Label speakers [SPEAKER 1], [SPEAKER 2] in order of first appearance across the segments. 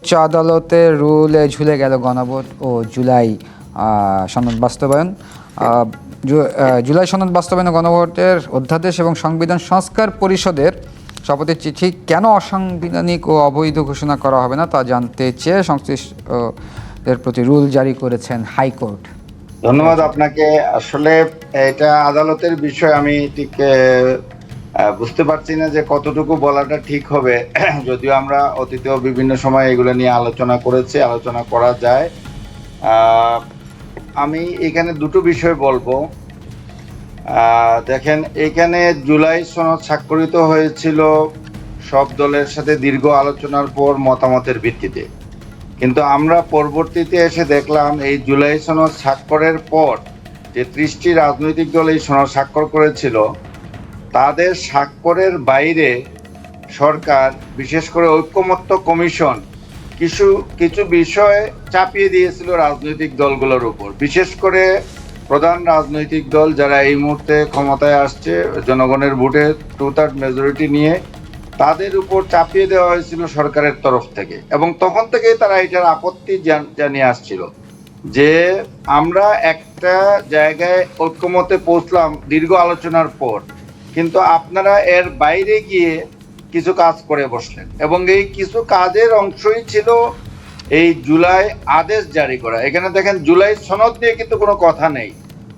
[SPEAKER 1] উচ্চ আদালতের রুলে ঝুলে গেল গণভোট ও জুলাই সনদ বাস্তবায়ন। জুলাই সনদ বাস্তবায়ন গণভোটের অধ্যাদেশ এবং সংবিধান সংস্কার পরিষদের শপথের চিঠি কেন অসাংবিধানিক ও অবৈধ ঘোষণা করা হবে না তা জানতে চেয়ে সংশ্লিষ্টদের প্রতি রুল জারি করেছেন হাইকোর্ট।
[SPEAKER 2] ধন্যবাদ আপনাকে। আসলে এটা আদালতের বিষয়, আমি ঠিক বুঝতে পারছি না যে কতটুকু বলাটা ঠিক হবে। যদিও আমরা অতীতেও বিভিন্ন সময় এগুলো নিয়ে আলোচনা করেছি, আলোচনা করা যায়। আমি এখানে দুটো বিষয় বলবো। দেখেন, এখানে জুলাই সনদ স্বাক্ষরিত হয়েছিল সব দলের সাথে দীর্ঘ আলোচনার পর মতামতের ভিত্তিতে, কিন্তু আমরা পরবর্তীতে এসে দেখলাম এই জুলাই সনদ স্বাক্ষরের পর যে 30টি রাজনৈতিক দল এই সনদ স্বাক্ষর করেছিল, তাদের স্বাক্ষরের বাইরে সরকার, বিশেষ করে ঐক্যমত্য কমিশন কিছু কিছু বিষয় চাপিয়ে দিয়েছিল রাজনৈতিক দলগুলোর উপর। বিশেষ করে প্রধান রাজনৈতিক দল যারা এই মুহূর্তে ক্ষমতায় আসছে জনগণের ভোটে 2/3 মেজরিটি নিয়ে, তাদের উপর চাপিয়ে দেওয়া হয়েছিল সরকারের তরফ থেকে, এবং তখন থেকেই তারা এটার আপত্তি জানিয়ে আসছিল যে আমরা একটা জায়গায় ঐক্যমতে পৌঁছলাম দীর্ঘ আলোচনার পর, কিন্তু আপনারা এর বাইরে গিয়ে কিছু কাজ করে বসলেন। এবং এই কিছু কাজের অংশই ছিল এই জুলাই আদেশ জারি করা। এখানে দেখেন, জুলাই সনদ নিয়ে কিন্তু কোনো কথা নেই।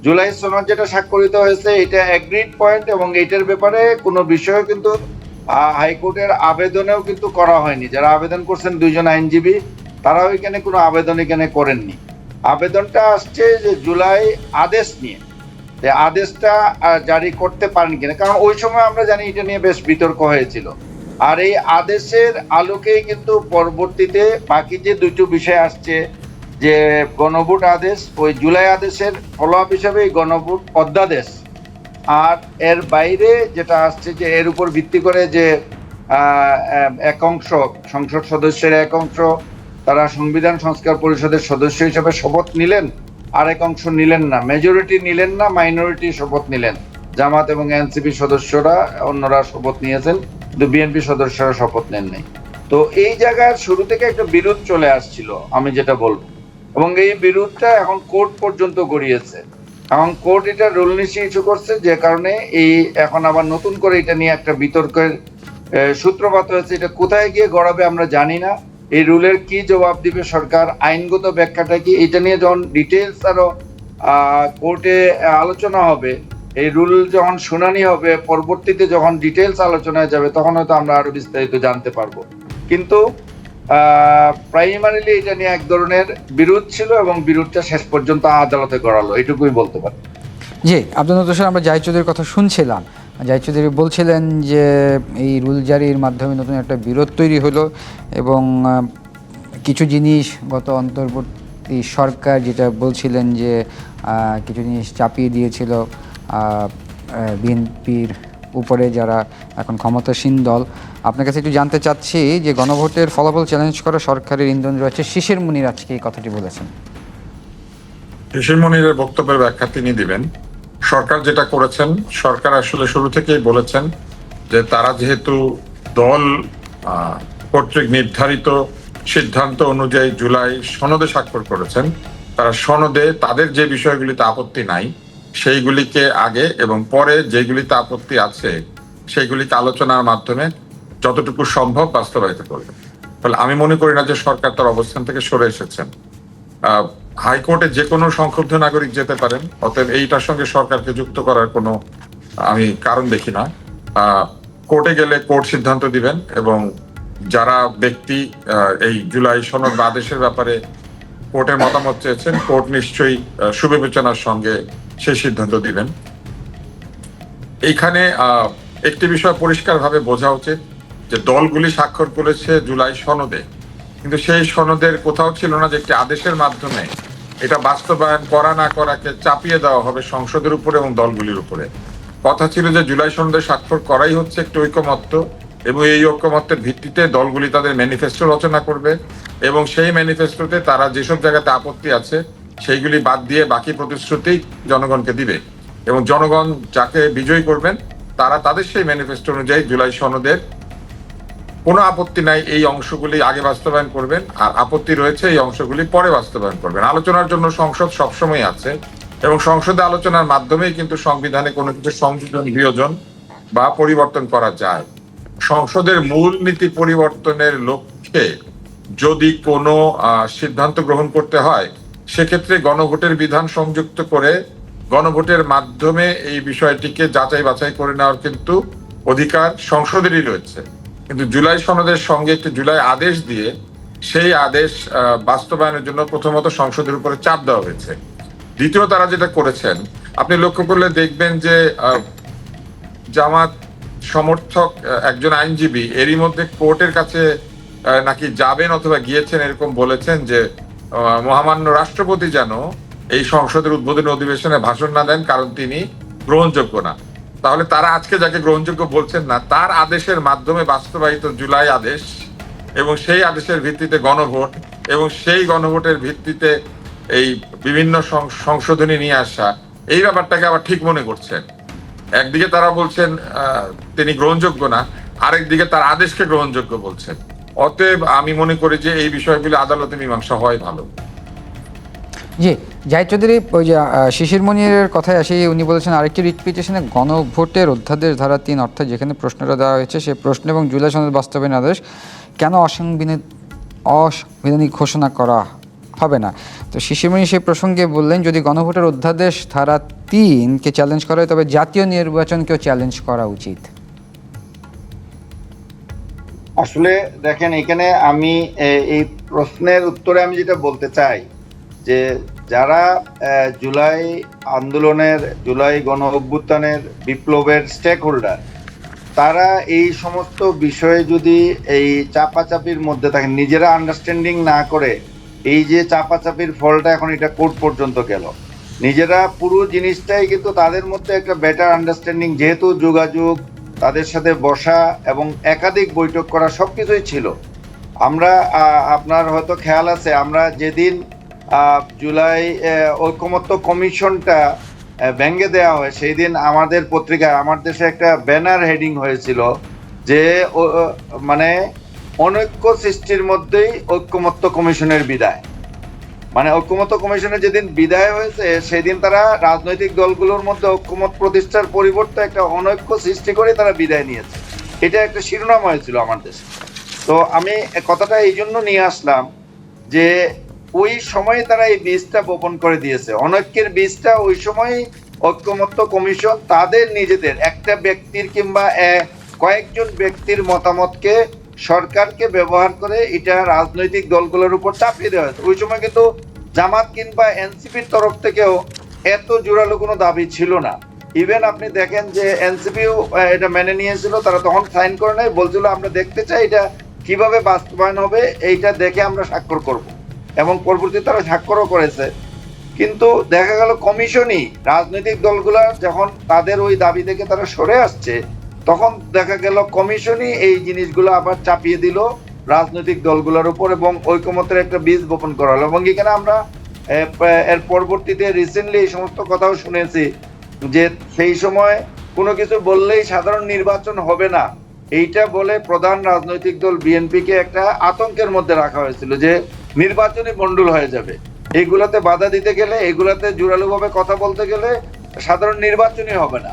[SPEAKER 2] জুলাই সনদ যেটা স্বাক্ষরিত হয়েছে এটা এগ্রিড পয়েন্ট, এবং এইটার ব্যাপারে কোনো বিষয় কিন্তু হাইকোর্টের আবেদনেও কিন্তু করা হয়নি। যারা আবেদন করছেন 2 জন আইনজীবী, তারাও এখানে কোনো আবেদন এখানে করেননি। আবেদনটা আসছে যে জুলাই আদেশ নিয়ে, আদেশটা জারি করতে পারেন কিনা, কারণ ওই সময় আমরা জানি এটা নিয়ে বেশ বিতর্ক হয়েছিল। আর এই আদেশের আলোকেই কিন্তু পরবর্তীতে বাকি যে দুটো বিষয় আসছে, যে গণভোট আদেশ, ওই জুলাই আদেশের ফলো আপ হিসাবে এই গণভোট অধ্যাদেশ, আর এর বাইরে যেটা আসছে যে এর উপর ভিত্তি করে যে এক অংশ সংসদ সদস্যের এক অংশ তারা সংবিধান সংস্কার পরিষদের সদস্য হিসেবে শপথ নিলেন, আরেক অংশ নিলেন না, মেজরিটি নিলেন না, মাইনরিটি শপথ নিলেন। জামাত এবং এনসিপি সদস্যরা, অন্যরা শপথ নিয়েছেন, কিন্তু বিএনপি সদস্যরা শপথ নেন নাই। তো এই জায়গায় শুরু থেকে একটা বিরোধ চলে আসছিল, আমি যেটা বলবো, এবং এই বিরোধটা এখন কোর্ট পর্যন্ত গড়িয়েছে, এবং কোর্ট এটা রুল নিয়ে ইস্যু করছে, যে কারণে এই এখন আবার নতুন করে এটা নিয়ে একটা বিতর্কের সূত্রপাত হয়েছে। এটা কোথায় গিয়ে গড়াবে আমরা জানি না। এই রুলের কি জবাব দিবে সরকার, আইনগত ব্যাখ্যাটা কি, এটা নিয়ে যখন ডিটেলস আরো কোর্টে আলোচনা হবে, এই রুল যখন শুনানি হবে, পরবর্তীতে যখন ডিটেলস আলোচনায় যাবে, তখন হয়তো আমরা আরো বিস্তারিত জানতে পারবো। কিন্তু প্রাইমারিলি এটা নিয়ে এক ধরনের বিরোধ ছিল, এবং বিরোধটা শেষ পর্যন্ত আদালতে গড়ালো, এটুকুই বলতে পারি।
[SPEAKER 1] জি, আব্দুল নজর স্যার, আমরা জাহিদ চৌধুরীর কথা শুনছিলাম। জাহিদ চৌধুরী বলছিলেন যে এই রুল জারির মাধ্যমে নতুন একটা বিরোধ তৈরি হলো, এবং কিছু জিনিস গত অন্তর্বর্তী সরকার যেটা বলছিলেন যে কিছু জিনিস চাপিয়ে দিয়েছিল বিএনপির উপরে, যারা এখন ক্ষমতাসীন দল। আপনার কাছে একটু জানতে চাচ্ছি যে গণভোটের ফলাফল চ্যালেঞ্জ করা সরকারের ইন্ধন রয়েছে। শিশির মুনির আজকে এই কথাটি বলেছেন।
[SPEAKER 3] শিশির মুনিরের বক্তব্যের ব্যাখ্যা তিনি দিবেন। সরকার যেটা করেছেন, সরকার আসলে শুরু থেকেই বলেছেন যে তারা যেহেতু দল কর্তৃক নির্ধারিত সিদ্ধান্ত অনুযায়ী জুলাই সনদে স্বাক্ষর করেছেন, তারা সনদে তাদের যে বিষয়গুলিতে আপত্তি নাই সেইগুলিকে আগে, এবং পরে যেগুলিতে আপত্তি আছে সেইগুলিকে আলোচনার মাধ্যমে যতটুকু সম্ভব বাস্তবায়িত করবে। ফলে আমি মনে করি না যে সরকার তার অবস্থান থেকে সরে এসেছেন। হাইকোর্টে যে কোনো সংক্ষুব্ধ নাগরিক যেতে পারেন, অতএব এইটার সঙ্গে সরকারকে যুক্ত করার কোনো আমি কারণ দেখি না। কোর্টে গেলে কোর্ট সিদ্ধান্ত দিবেন, এবং যারা ব্যক্তি এই জুলাই সনদ বা আদেশের ব্যাপারে কোর্টের মতামত চেয়েছেন, কোর্ট নিশ্চয়ই সুবিবেচনার সঙ্গে সেই সিদ্ধান্ত দিবেন। এইখানে একটি বিষয় পরিষ্কারভাবে বোঝা উচিত যে দলগুলি স্বাক্ষর করেছে জুলাই সনদে, কিন্তু সেই সনদের কোথাও ছিল না যে একটি আদেশের মাধ্যমে এটা বাস্তবায়ন করা না করাকে চাপিয়ে দেওয়া হবে সংসদের উপরে এবং দলগুলির উপরে। কথা ছিল যে জুলাই সনদে স্বাক্ষর করাই হচ্ছে একটি ঐকমত্য, এবং এই ঐকমত্যের ভিত্তিতে দলগুলি তাদের ম্যানিফেস্টো রচনা করবে, এবং সেই ম্যানিফেস্টোতে তারা যেসব জায়গাতে আপত্তি আছে সেইগুলি বাদ দিয়ে বাকি প্রতিশ্রুতি জনগণকে দিবে, এবং জনগণ যাকে বিজয়ী করবেন তারা তাদের সেই ম্যানিফেস্টো অনুযায়ী জুলাই সনদের কোনো আপত্তি নাই, এই অংশগুলি আগে বাস্তবায়ন করবেন, আর আপত্তি রয়েছে এই অংশগুলি পরে বাস্তবায়ন করবেন। আলোচনার জন্য সংসদ সবসময় আছে, এবং সংসদে আলোচনার মাধ্যমেই কিন্তু সংবিধানে কোনো কিছু সংযোজন বিয়োজন বা পরিবর্তন করা যায়। সংসদের মূলনীতি পরিবর্তনের লক্ষ্যে যদি কোনো সিদ্ধান্ত গ্রহণ করতে হয়, সেক্ষেত্রে গণভোটের বিধান সংযুক্ত করে গণভোটের মাধ্যমে এই বিষয়টিকে যাচাই বাছাই করে নেওয়ার কিন্তু অধিকার সংসদেরই রয়েছে। কিন্তু জুলাই সনদের সঙ্গে একটি জুলাই আদেশ দিয়ে সেই আদেশ বাস্তবায়নের জন্য প্রথমত সংসদের উপরে চাপ দেওয়া হয়েছে। দ্বিতীয়, তারা যেটা করেছেন আপনি লক্ষ্য করলে দেখবেন যে জামাত সমর্থক একজন আইনজীবী এরই মধ্যে কোর্টের কাছে নাকি যাবেন অথবা গিয়েছেন, এরকম বলেছেন যে মহামান্য রাষ্ট্রপতি যেন এই সংসদের উদ্বোধনী অধিবেশনে ভাষণ না দেন, কারণ তিনি গ্রহণযোগ্য না। তাহলে তারা আজকে যাকে গ্রহণযোগ্য বলছেন না, তার আদেশের মাধ্যমে বাস্তবায়িত জুলাই আদেশ এবং সেই আদেশের ভিত্তিতে গণভোট এবং সেই গণভোটের ভিত্তিতে এই বিভিন্ন সংশোধনী নিয়ে আসা, এই ব্যাপারটাকে আবার ঠিক মনে করছেন। একদিকে তারা বলছেন তিনি গ্রহণযোগ্য না, আরেকদিকে তার আদেশকে গ্রহণযোগ্য বলছেন। অতএব আমি মনে করি যে এই বিষয়গুলি আদালতে মীমাংসা হয় ভালো।
[SPEAKER 1] জি, জাহিদ চৌধুরী, ওই যে শিশির মনিরের কথায় আসি, উনি বলেছেন আরেকটি রিট পিটিশনে গণভোটের অধ্যাদেশ ধারা 3 অর্থাৎ যেখানে প্রশ্নটা দেওয়া হয়েছে সেই প্রশ্ন এবং জুলাই সনদ বাস্তবায়ন আদেশ কেন অসাংবিধানিক ঘোষণা করা হবে না। তো শিশির মনির সেই প্রসঙ্গে বললেন, যদি গণভোটের অধ্যাদেশ ধারা 3-কে চ্যালেঞ্জ করা হয় তবে জাতীয় নির্বাচনকেও চ্যালেঞ্জ করা উচিত।
[SPEAKER 2] আসলে দেখেন, এখানে আমি এই প্রশ্নের উত্তরে আমি যেটা বলতে চাই যে যারা জুলাই আন্দোলনের, জুলাই গণ অভ্যুত্থানের, বিপ্লবের স্টেক হোল্ডার, তারা এই সমস্ত বিষয়ে যদি এই চাপাচাপির মধ্যে থাকেন, নিজেরা আন্ডারস্ট্যান্ডিং না করে, এই যে চাপাচাপির ফলটা এখন এটা কোর্ট পর্যন্ত গেল, নিজেরা পুরো জিনিসটাই কিন্তু তাদের মধ্যে একটা বেটার আন্ডারস্ট্যান্ডিং, যেহেতু যোগাযোগ, তাদের সাথে বসা এবং একাধিক বৈঠক করা সবকিছুই ছিল। আমরা আপনার হয়তো খেয়াল আছে, আমরা যেদিন জুলাই ঐকমত্য কমিশনটা ভেঙে দেওয়া হয়, সেই দিন আমাদের পত্রিকায় আমার দেশে একটা ব্যানার হেডিং হয়েছিল যে মানে অনৈক্য সৃষ্টির মধ্যেই ঐকমত্য কমিশনের বিদায়। মানে ঐকমত্য কমিশনের যেদিন বিদায় হয়েছে সেদিন তারা রাজনৈতিক দলগুলোর মধ্যে ঐকমত প্রতিষ্ঠার পরিবর্তে একটা অনৈক্য সৃষ্টি করে তারা বিদায় নিয়েছে। এটা একটা শিরোনাম হয়েছিল আমার দেশে। তো আমি কথাটা এই জন্য নিয়ে আসলাম যে ওই সময় তারা এই বীজটা বপন করে দিয়েছে, অনৈক্যের বীজটা ওই সময় ঐকমত্য কমিশন তাদের নিজেদের একটা ব্যক্তির কিংবা কয়েকজন ব্যক্তির মতামতকে সরকারকে ব্যবহার করে এটা রাজনৈতিক দলগুলোর উপর চাপিয়ে দেওয়া হয়েছে। ওই সময় কিন্তু জামাত কিংবা এনসিপির তরফ থেকেও এত জোরালো কোনো দাবি ছিল না। ইভেন আপনি দেখেন যে এনসিপিও এটা মেনে নিয়েছিল, তারা তখন সাইন করে নেয়, বলছিল আমরা দেখতে চাই এটা কিভাবে বাস্তবায়ন হবে, এইটা দেখে আমরা স্বাক্ষর করব, এবং পরবর্তীতে তারা স্বাক্ষরও করেছে। কিন্তু দেখা গেল কমিশনই, রাজনৈতিক দলগুলা যখন তাদের ওই দাবি থেকে তারা সরে আসছে, তখন দেখা গেল কমিশনই এই জিনিসগুলো আবার চাপিয়ে দিল রাজনৈতিক দলগুলোর উপর, এবং ঐকমত্যের একটা বীজ বপন করা হলো। এবং এখানে আমরা এর পরবর্তীতে রিসেন্টলি এই সমস্ত কথাও শুনেছি যে সেই সময় কোনো কিছু বললেই সাধারণ নির্বাচন হবে না, এইটা বলে প্রধান রাজনৈতিক দল বিএনপিকে একটা আতঙ্কের মধ্যে রাখা হয়েছিল যে নির্বাচনী মণ্ডল হয়ে যাবে, এইগুলাতে বাধা দিতে গেলে, এগুলাতে জোরালোভাবে কথা বলতে গেলে সাধারণ নির্বাচনই হবে না।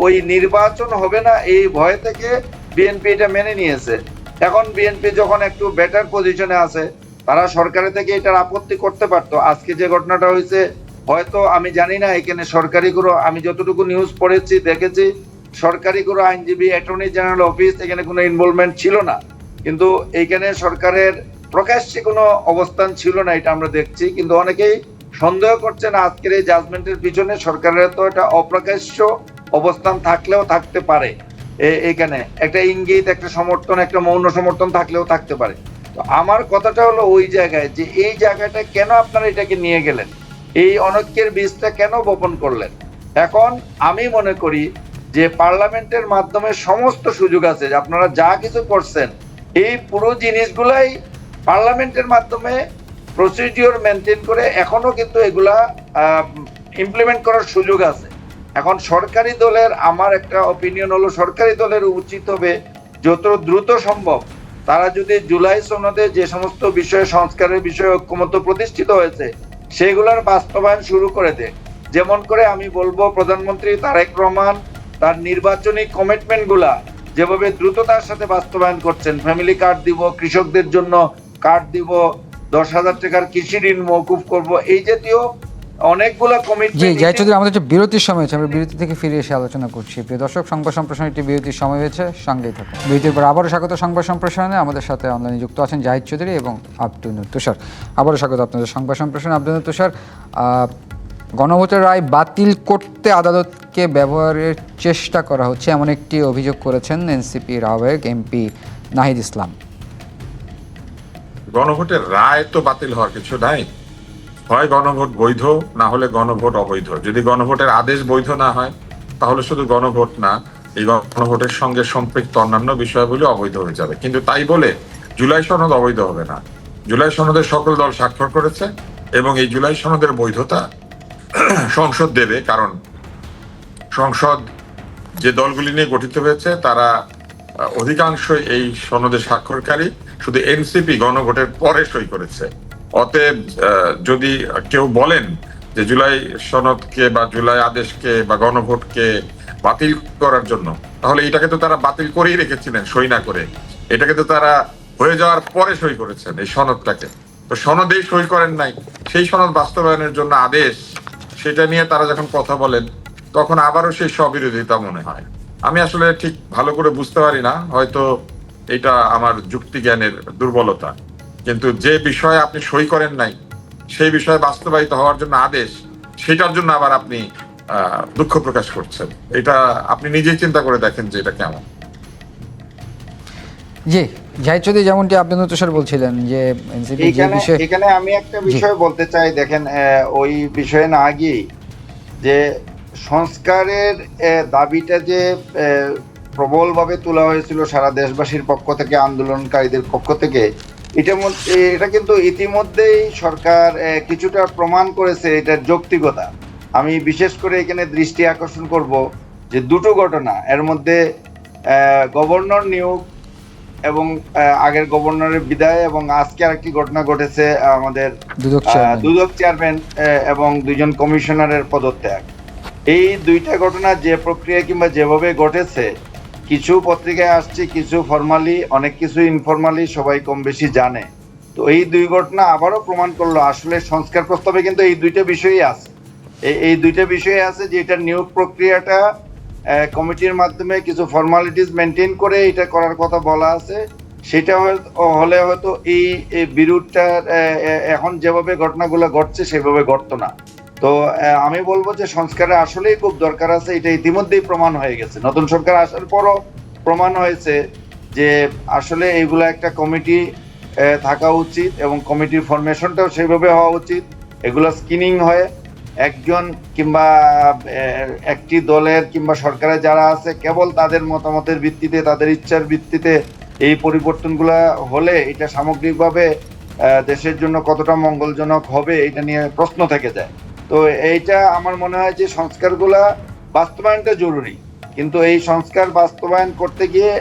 [SPEAKER 2] ওই নির্বাচন হবে না এই ভয় থেকে বিএনপি এটা মেনে নিয়েছে। এখন বিএনপি যখন একটু বেটার পজিশনে আছে, তারা সরকারের থেকে এটার আপত্তি করতে পারতো। আজকে যে ঘটনাটা হয়েছে, হয়তো আমি জানি না এখানে সরকারি কোনো, আমি যতটুকু নিউজ পড়েছি দেখেছি, সরকারি কোনো আইনজীবী, অ্যাটর্নি জেনারেল অফিস এখানে কোনো ইনভলভমেন্ট ছিল না, কিন্তু এইখানে সরকারের প্রকাশ্যে কোনো অবস্থান ছিল না, এটা আমরা দেখছি। কিন্তু অনেকেই সন্দেহ করছেন আজকের এই জাজমেন্টের পিছনে সরকারের তো এটা অপ্রকাশ্য অবস্থান থাকলেও থাকতে পারে, এখানে একটা ইঙ্গিত, একটা সমর্থন, একটা মৌন সমর্থন থাকলেও থাকতে পারে। তো আমার কথাটা হলো ওই জায়গায় যে এই জায়গাটা কেন আপনারা এটাকে নিয়ে গেলেন, এই অনৈক্যের বীজটা কেন বপন করলেন। এখন আমি মনে করি যে পার্লামেন্টের মাধ্যমে সমস্ত সুযোগ আছে, যে আপনারা যা কিছু করছেন এই পুরো জিনিসগুলাই পার্লামেন্টের মাধ্যমে প্রসিডিওর মেনটেন করে এখনো কিন্তু এগুলা ইমপ্লিমেন্ট করার সুযোগ আছে। এখন সরকারি দলের, আমার একটা অপিনিয়ন হলো, সরকারি দলের উচিত হবে যত দ্রুত সম্ভব তারা যদি জুলাই সনদে যে সমস্ত বিষয়ে সংস্কারের বিষয়ে ঐক্যমত্য প্রতিষ্ঠিত হয়েছে সেগুলোর বাস্তবায়ন শুরু করে দেয়। যেমন করে আমি বলবো, প্রধানমন্ত্রী তারেক রহমান তার নির্বাচনী কমিটমেন্ট গুলা যেভাবে দ্রুততার সাথে বাস্তবায়ন করছেন, ফ্যামিলি কার্ড দিব, কৃষকদের জন্য কার্ড দিব, 10,000 টাকার কৃষি ঋণ মওকুফ করব, এই জাতীয় অনেকগুলা
[SPEAKER 1] জি
[SPEAKER 2] কমিটমেন্ট।
[SPEAKER 1] জাহিদ চৌধুরী, আমাদের যে বিরতির সময় হয়েছে, আমরা বিরতি থেকে ফিরে এসে আলোচনা করছি। প্রিয় দর্শক, সংবাদ সম্প্রসারণ একটি বিরতির সময় হয়েছে, সঙ্গেই থাকুন। বিরতির পর আবারও স্বাগত সংবাদ সম্প্রসারণে। আমাদের সাথে অনলাইনে যুক্ত আছেন জাহিদ চৌধুরী এবং আব্দুল তুষার। আবারও স্বাগত আপনাদের সংবাদ সম্প্রসারণে। আব্দুল তুষার, গণভোটের রায় বাতিল করতে আদালতকে ব্যবহারের চেষ্টা করা হচ্ছে এমন একটি অভিযোগ করেছেন এনসিপির আহ্বায়ক এমপি নাহিদ ইসলাম।
[SPEAKER 3] গণভোটের রায় তো বাতিল হওয়ার কিছু নাই। হয় গণভোট বৈধ, না হলে গণভোট অবৈধ। যদি গণভোটের আদেশ বৈধ না হয় তাহলে শুধু গণভোট না, এই গণভোটের সঙ্গে সম্পৃক্ত অন্যান্য বিষয়গুলি অবৈধ হয়ে যাবে। কিন্তু তাই বলে জুলাই সনদ অবৈধ হবে না। জুলাই সনদের সকল দল স্বাক্ষর করেছে এবং এই জুলাই সনদের বৈধতা সংসদ দেবে, কারণ সংসদ যে দলগুলি নিয়ে গঠিত হয়েছে তারা অধিকাংশই এই সনদে স্বাক্ষরকারী। শুধু এনসিপি গণভোটের পরে সই করেছে। অতএব যদি কেউ বলেন যে জুলাই সনদকে বা জুলাই আদেশকে বা গণভোটকে বাতিল করার জন্য, তাহলে এটাকে তো তারা বাতিল করেই রেখেছিলেন সই না করে। এটাকে তো তারা হয়ে যাওয়ার পরে সই করেছেন এই সনদটাকে। তো সনদেই সই করেন নাই, সেই সনদ বাস্তবায়নের জন্য আদেশ, সেটা নিয়ে তারা যখন কথা বলেন তখন আবারও সেই স্ববিরোধিতা মনে হয়। আমি আসলে ঠিক ভালো করে বুঝতে পারি না, হয়তো এটা আমার যুক্তি জ্ঞানের দুর্বলতা। কিন্তু যে বিষয়ে আপনি সই করেন নাই সেই বিষয়ে বাস্তবায়িত হওয়ার জন্য আদেশ, সেটার জন্য আবার আপনি দুঃখ প্রকাশ করছেন। এটা আপনি নিজেই চিন্তা করে দেখেন যে এটা কেমন।
[SPEAKER 1] জি জাহিদ চৌধুরী, যেমনটি আব্দুল তুষার বলছিলেন যে এনসিপি যে বিষয়ে,
[SPEAKER 2] এখানে আমি একটা বিষয় বলতে চাই। দেখেন, ওই বিষয়ে না গিয়ে যে সংস্কারের দাবিটা যে প্রবলভাবে তোলা হয়েছিল সারা দেশবাসীর পক্ষ থেকে, আন্দোলনকারীদের পক্ষ থেকে, এটা কিন্তু ইতিমধ্যেই সরকার কিছুটা প্রমাণ করেছে এটার যৌক্তিকতা। আমি বিশেষ করে এখানে দৃষ্টি আকর্ষণ করব যে দুটো ঘটনা, এর মধ্যে গভর্নর নিয়োগ এবং আগের গভর্নরের বিদায়, এবং আজকে আরেকটি ঘটনা ঘটেছে আমাদের দুদক চেয়ারম্যান এবং 2 জন কমিশনারের পদত্যাগ। এই দুইটা ঘটনা যে প্রক্রিয়া কিংবা যেভাবে ঘটেছে, কিছু পত্রিকায় আসছে, কিছু ফর্মালি, অনেক কিছু ইনফরমালি, সবাই কম বেশি জানে। তো এই দুই ঘটনা আবারও প্রমাণ করলো আসলে সংস্কার প্রস্তাবে কিন্তু এই দুইটা বিষয়ই আছে। এই দুইটা বিষয় আছে যে এটা নিয়োগ প্রক্রিয়াটা কমিটির মাধ্যমে কিছু ফর্মালিটিস মেনটেন করে এটা করার কথা বলা আছে। সেটা হলে হয়তো এই বিরোধটা এখন যেভাবে ঘটনাগুলো ঘটছে সেভাবে ঘটতো না। তো আমি বলবো যে সংস্কারের আসলেই খুব দরকার আছে। এটা ইতিমধ্যেই প্রমাণ হয়ে গেছে, নতুন সরকার আসার পরও প্রমাণ হয়েছে যে আসলে এইগুলো একটা কমিটি থাকা উচিত এবং কমিটির ফরমেশনটাও সেইভাবে হওয়া উচিত। এগুলো স্ক্রিনিং হয়ে একজন কিংবা একটি দলের কিংবা সরকারের যারা আছে কেবল তাদের মতামতের ভিত্তিতে, তাদের ইচ্ছার ভিত্তিতে এই পরিবর্তনগুলো হলে এটা সামগ্রিকভাবে দেশের জন্য কতটা মঙ্গলজনক হবে এটা নিয়ে প্রশ্ন থেকে যায়। তো এইটা আমার মনে হয় যে সংস্কারগুলা বাস্তবায়নটা জরুরি, কিন্তু এই সংস্কার বাস্তবায়ন করতে গিয়ে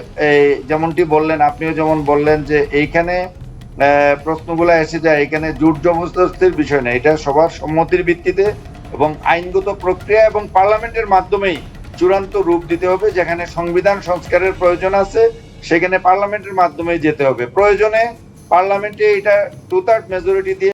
[SPEAKER 2] যেমনটি বললেন, আপনিও যেমন বললেন যে এইখানে প্রশ্নগুলো এসে যায়, এখানে জোর জবরদস্তির বিষয় না, এটা সবার সম্মতির ভিত্তিতে এবং আইনগত প্রক্রিয়া এবং পার্লামেন্টের মাধ্যমেই চূড়ান্ত রূপ দিতে হবে। যেখানে সংবিধান সংস্কারের প্রয়োজন আছে সেখানে পার্লামেন্টের মাধ্যমেই যেতে হবে। প্রয়োজনে পার্লামেন্টে এটা 2/3 মেজরিটি দিয়ে